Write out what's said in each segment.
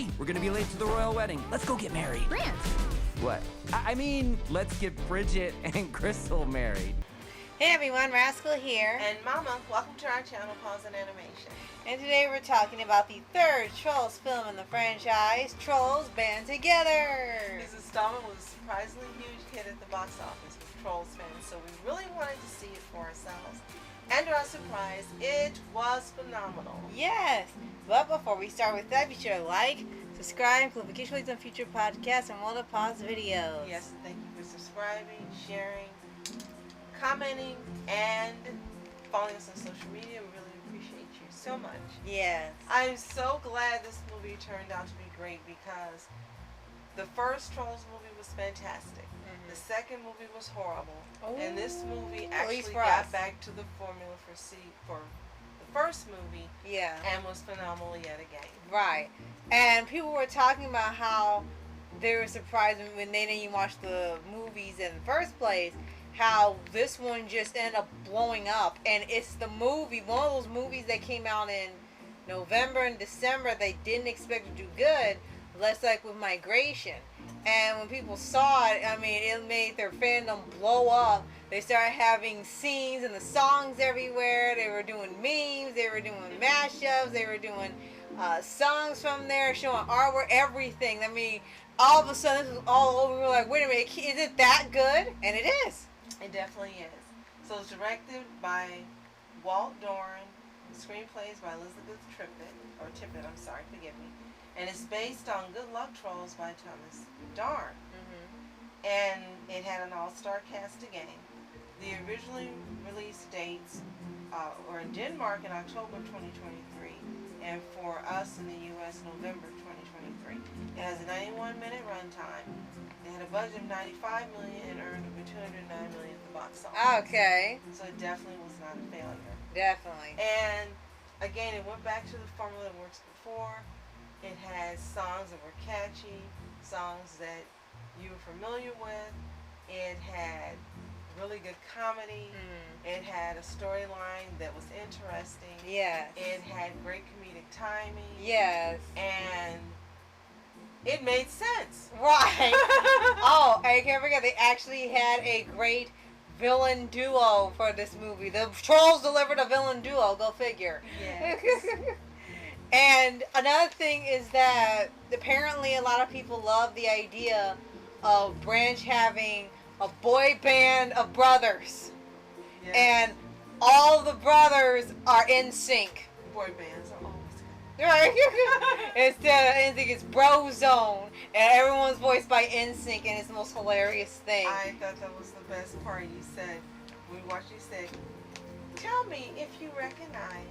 Hurry! We're gonna be late to the royal wedding. Let's go get married. Grant! What? I mean, let's get Bridget and Crystal married. Hey everyone, Rascal here. And Mama, welcome to our channel, Paws On Animation. And today we're talking about the third Trolls film in the franchise, Trolls Band Together. This installment was a surprisingly huge hit at the box office with Trolls fans, so we really wanted to see it for ourselves. And to our surprise, it was phenomenal. Yes, but before we start with that, be sure to like, subscribe, click notifications on future podcasts, and all the pause videos. Yes, thank you for subscribing, sharing, commenting, and following us on social media. We really appreciate you so much. Yes. I'm so glad this movie turned out to be great because the first Trolls movie was fantastic. The second movie was horrible. And this movie actually got back to the formula for the first movie. Yeah. And was phenomenal yet again. Right. And people were talking about how they were surprised when they didn't even watch the movies in the first place, how this one just ended up blowing up. And it's the movie, one of those movies that came out in November and December they didn't expect to do good, less like with Migration. And when people saw it, I mean, it made their fandom blow up. They started having scenes and the songs everywhere. They were doing memes. They were doing mashups. They were doing songs from there, showing artwork, everything. I mean, all of a sudden, this was all over. We were like, wait a minute, is it that good? And it is. It definitely is. So it's directed by Walt Doran. The screenplay is by Elizabeth Tippett, I'm sorry, forgive me. And it's based on Good Luck Trolls by Thomas Darn. And it had an all-star cast again. The originally released dates were in Denmark in October 2023, and for us in the U.S. November 2023. It has a 91-minute runtime. It had a budget of $95 million and earned over $209 million at the box office. Okay. So it definitely was not a failure. Definitely. And again, it went back to the formula that works before. It had songs that were catchy, songs that you were familiar with. It had really good comedy. It had a storyline that was interesting. Yes. It had great comedic timing. Yes. And it made sense. Right. Oh, I can't forget, they actually had a great villain duo for this movie. The Trolls delivered a villain duo, go figure. Yes. And another thing is that apparently a lot of people love the idea of Branch having a boy band of brothers. Yes. And all the brothers are in sync. Boy bands are always good. Right? Instead of NSYNC, it's Brozone. And everyone's voiced by NSYNC, and it's the most hilarious thing. I thought that was the best part. You said, when we watched, you said, tell me if you recognize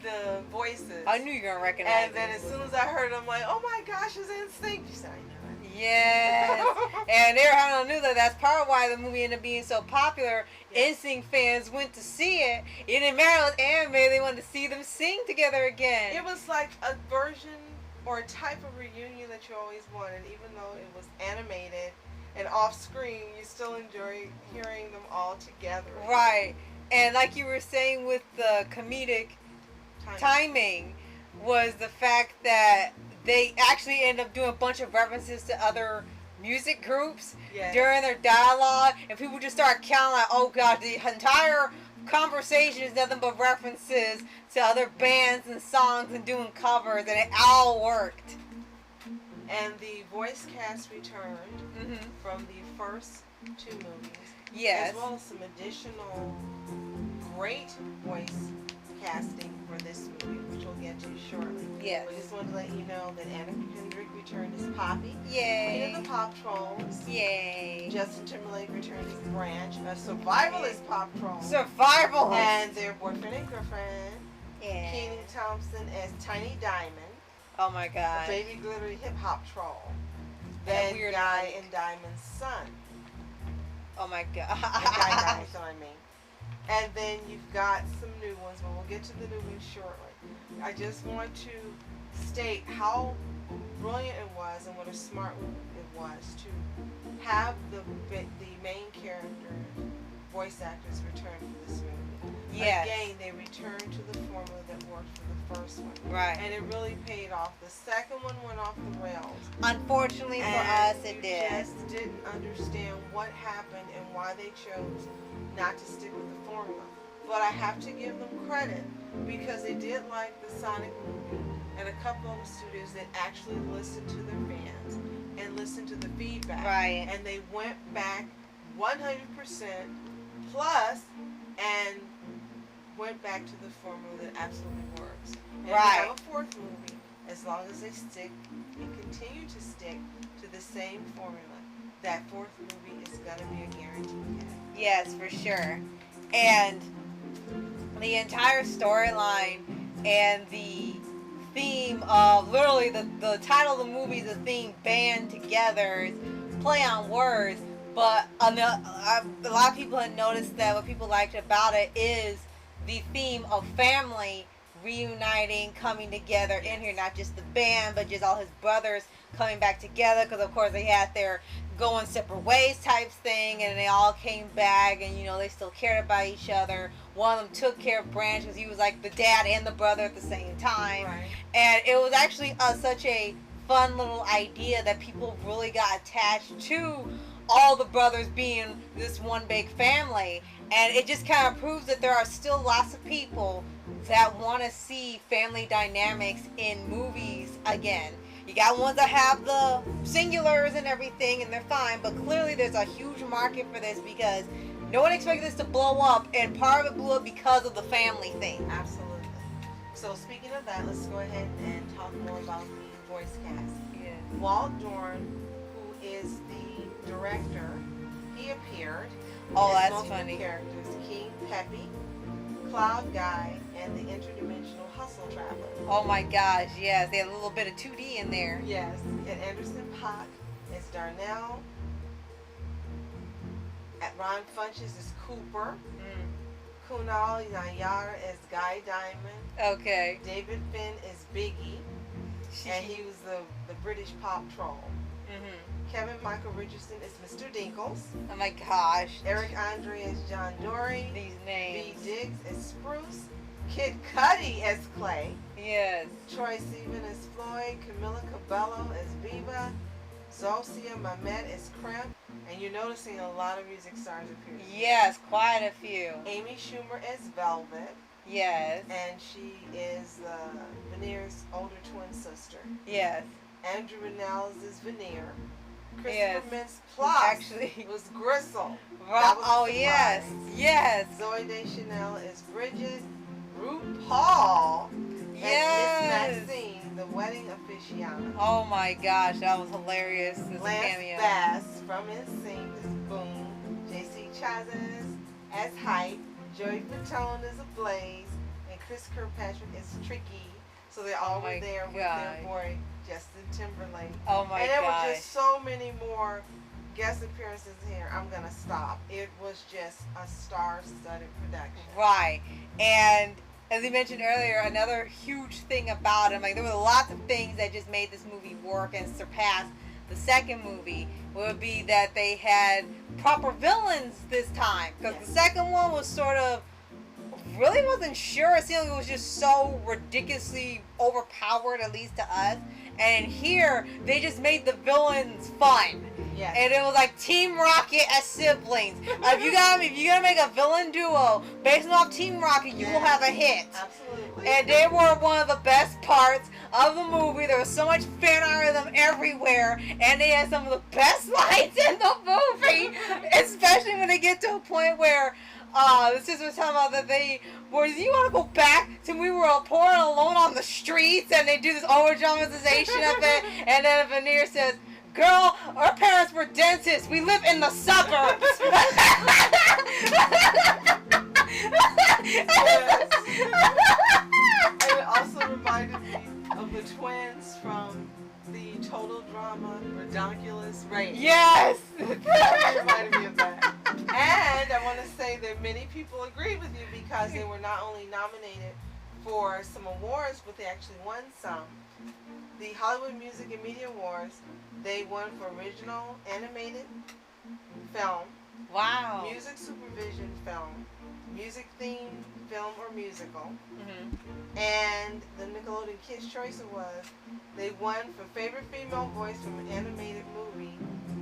the voices. I knew you were going to recognize And then as soon as I heard it, I'm like, oh my gosh, it's NSYNC. She said, I know it. Yes. And they were having to know that that's part of why the movie ended up being so popular. Yes. NSYNC fans went to see it. It didn't matter with anime, they wanted to see them sing together again. It was like a version or a type of reunion that you always wanted, even though it was animated and off screen, you still enjoy hearing them all together. Right. And like you were saying with the comedic timing was the fact that they actually end up doing a bunch of references to other music groups during their dialogue, and people just start counting like, oh god, the entire conversation is nothing but references to other bands and songs and doing covers, and it all worked. And the voice cast returned from the first two movies. Yes. As well as some additional great voice casting for this movie, which we'll get to shortly. Yes. We just wanted to let you know that Anna Kendrick returned as Poppy. Yay. Queen of the Pop Trolls. Yay. Justin Timberlake returned as Branch, a survivalist pop troll. Survivalist. And their boyfriend and girlfriend. Yeah. Kenan Thompson as Tiny Diamond. Oh my god. A baby glittery hip hop troll. That Then weird Guy like. and Diamond's son. Oh my god. Guy Diamond's son, I mean. And then you've got some new ones, but we'll get to the new ones shortly. I just want to state how brilliant it was and what a smart move it was to have the main character voice actors return for this movie. Yes. Again, they return to the formula formula that worked for the first one. Right. And it really paid off. The second one went off the rails. Unfortunately for us, it did. You just didn't understand what happened and why they chose not to stick with the formula. But I have to give them credit because they did like the Sonic movie, and a couple of the studios that actually listened to their fans and listened to the feedback. Right. And they went back 100% plus and went back to the formula that absolutely works. And Right. if you have a fourth movie, as long as they stick and continue to stick to the same formula, that fourth movie is going to be a guaranteed hit. Yes, for sure. And the entire storyline and the theme of literally the title of the movie is a theme band together, it's play on words, but a lot of people had noticed that what people liked about it is the theme of family reuniting, coming together in here, not just the band, but just all his brothers coming back together, because of course they had their going separate ways type thing, and they all came back, and you know, they still cared about each other. One of them took care of Branch because he was like the dad and the brother at the same time. Right. And it was actually such a fun little idea that people really got attached to all the brothers being this one big family. And it just kind of proves that there are still lots of people that want to see family dynamics in movies again. You got ones that have the singulars and everything, and they're fine, but clearly there's a huge market for this because no one expected this to blow up, and part of it blew up because of the family thing. Absolutely. So speaking of that, let's go ahead and talk more about the voice cast. Yeah. Walt Dorn, who is the director, he appeared Oh, as that's multiple funny. characters: King Peppy, Cloud Guy, and the interdimensional hustle traveler. Oh my gosh, yes, they had a little bit of 2D in there. Yes, and Anderson .Paak is Darnell. At Ron Funches is Cooper. Kunal Nayar is Guy Diamond. Okay. David Finn is Biggie, and he was the British pop troll. Kevin Michael Richardson is Mr. Dinkles. Oh my gosh. Eric Andre is John Dory. These B. names. Diggs is Spruce. Kid Cudi as Clay. Yes. Troy Sivan is Floyd. Camila Cabello is Biba. Zosia Mamet is Crimp. And you're noticing a lot of music stars appear. Yes, quite a few. Amy Schumer is Velvet. Yes. And she is Veneer's older twin sister. Yes. Andrew Rannells is Veneer. Christopher Yes. Mintz-Plasse Actually. was Gristle. Right. That was a Oh, surprise. yes. Yes. Zoe Deschanel is Bridget. RuPaul Yes. as Miss Maxine, the wedding aficionado. Oh my gosh, that was hilarious. This Lance cameo. Bass from NSYNC is Boom. JC Chazes as Hype. Joey Fatone is a Blaze. And Chris Kirkpatrick is Tricky. So they all Oh my were there with gosh. their boy Justin Timberlake. Oh my And there gosh. were just so many more guest appearances here. I'm gonna stop. It was just a star-studded production. Right. And as we mentioned earlier, another huge thing about him, like there were lots of things that just made this movie work and surpass the second movie, would be that they had proper villains this time. Because Yes. the second one was sort of, really wasn't sure. It seemed like it was just so ridiculously overpowered, at least to us. And here, they just made the villains fun. Yes. And it was like Team Rocket as siblings. If you're gonna make a villain duo based off Team Rocket, you will have a hit. Absolutely. And they were one of the best parts of the movie. There was so much fan art of them everywhere, and they had some of the best lines in the movie. Especially when they get to a point where the sister was talking about that you want to go back to when we were poor and alone on the streets, and they do this over dramatization of it, and then Veneer says, "Girl, our parents were dentists. We live in the suburbs." And it also reminded me of the twins from the total drama Redonkulous Rain. Yes. It reminded me of that. And I want to say that many people agreed with you because they were not only nominated for some awards, but they actually won some. The Hollywood Music and Media Awards, they won for original animated film, Wow. music supervision film, music themed film or musical. Mm-hmm. And the Nickelodeon Kids' Choice Awards, they won for favorite female voice from an animated movie,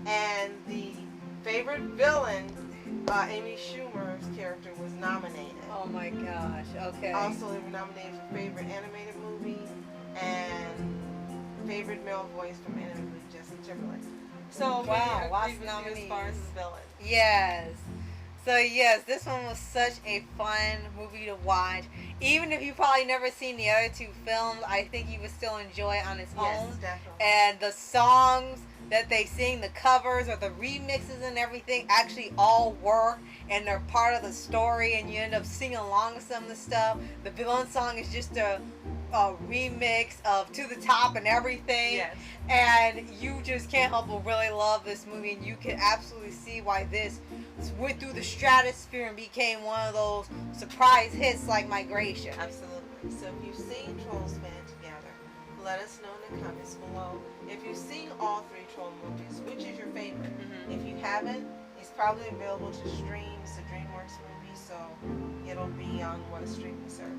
and the favorite villain, Amy Schumer's character, was nominated. Oh my gosh. Okay. Also, they were nominated for favorite animated movie and favorite male voice from animated movie, Justin Timberlake. So Wow, we lots agree of with you as far as nominees. the villain. Yes. So yes, this one was such a fun movie to watch. Even if you probably never seen the other two films, I think you would still enjoy it on its Yes, own. definitely. And the songs that they sing, the covers or the remixes and everything, actually all work and they're part of the story. And you end up singing along with some of the stuff. The villain song is just a remix of To the Top and everything. Yes. And you just can't help but really love this movie, and you can absolutely see why this went through the stratosphere and became one of those surprise hits like Migration. Absolutely. So if you've seen Trolls Band Together, let us know in the comments below. If you've seen all three Troll movies, which is your favorite? Mhm. If you haven't, it's probably available to stream. It's a DreamWorks movie, so it'll be on what streaming service?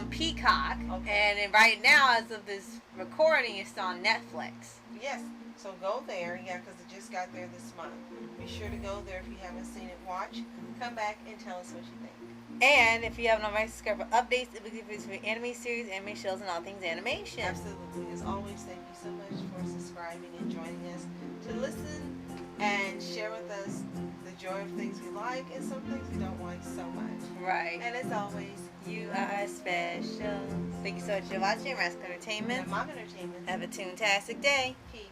Peacock, Okay. and then right now, as of this recording, it's on Netflix. Yes. So go there, yeah, because it just got there this month. Be sure to go there if you haven't seen it. Watch, come back, and tell us what you think. And if you haven't already, subscribe for updates, for anime series, anime shows, and all things animation. Absolutely. As always, thank you so much for subscribing and joining us to listen and share with us the joy of things we like and some things we don't like so much. Right. And as always, You are special. Thank you so much for watching Rascal Entertainment. and Mom Entertainment. Have a toontastic day. Peace.